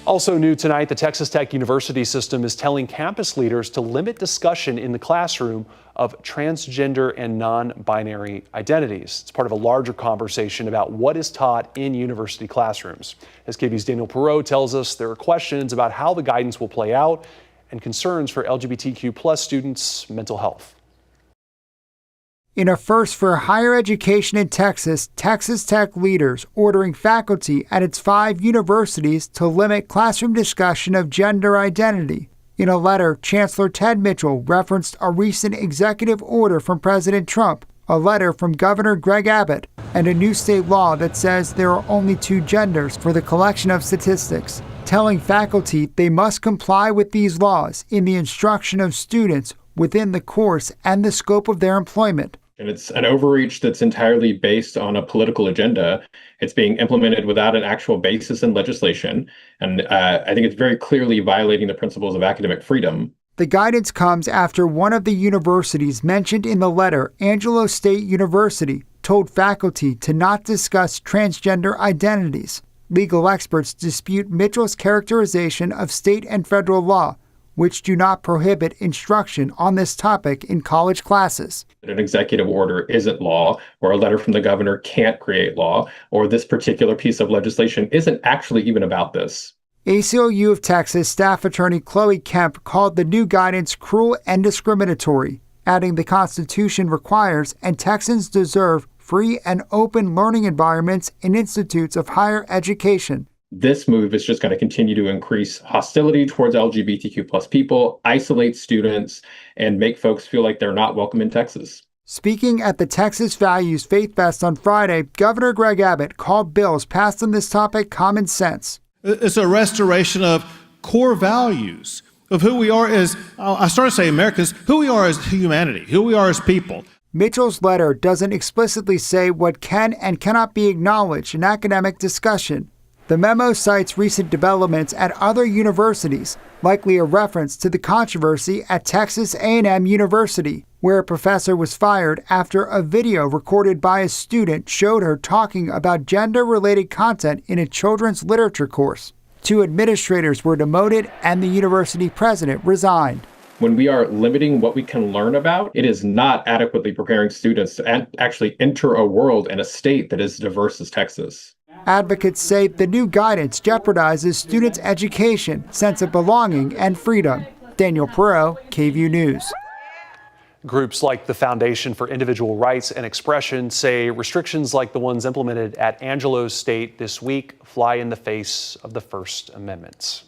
Also new tonight, the Texas Tech University system is telling campus leaders to limit discussion in the classroom of transgender and non-binary identities. It's part of a larger conversation about what is taught in university classrooms. As KVUE's Daniel Perot tells us, there are questions about how the guidance will play out and concerns for LGBTQ+ students' mental health. In a first for higher education in Texas, Texas Tech leaders ordering faculty at its 5 universities to limit classroom discussion of gender identity. In a letter, Chancellor Ted Mitchell referenced a recent executive order from President Trump, a letter from Governor Greg Abbott, and a new state law that says there are only 2 genders for the collection of statistics, telling faculty they must comply with these laws in the instruction of students within the course and the scope of their employment. And it's an overreach that's entirely based on a political agenda. It's being implemented without an actual basis in legislation. And I think it's very clearly violating the principles of academic freedom. The guidance comes after one of the universities mentioned in the letter, Angelo State University, told faculty to not discuss transgender identities. Legal experts dispute Mitchell's characterization of state and federal law, which do not prohibit instruction on this topic in college classes. An executive order isn't law, or a letter from the governor can't create law, or this particular piece of legislation isn't actually even about this. ACLU of Texas staff attorney Chloe Kemp called the new guidance cruel and discriminatory, adding the Constitution requires and Texans deserve free and open learning environments in institutes of higher education. This move is just going to continue to increase hostility towards LGBTQ+ people, isolate students, and make folks feel like they're not welcome in Texas. Speaking at the Texas Values Faith Fest on Friday, Governor Greg Abbott called bills passed on this topic common sense. It's a restoration of core values of who we are as, I started to say Americans, who we are as humanity, who we are as people. Mitchell's letter doesn't explicitly say what can and cannot be acknowledged in academic discussion. The memo cites recent developments at other universities, likely a reference to the controversy at Texas A&M University, where a professor was fired after a video recorded by a student showed her talking about gender-related content in a children's literature course. 2 administrators were demoted and the university president resigned. When we are limiting what we can learn about, it is not adequately preparing students to actually enter a world and a state that is diverse as Texas. Advocates say the new guidance jeopardizes students' education, sense of belonging, and freedom. Daniel Perot, KVUE News. Groups like the Foundation for Individual Rights and Expression say restrictions like the ones implemented at Angelo State this week fly in the face of the First Amendment.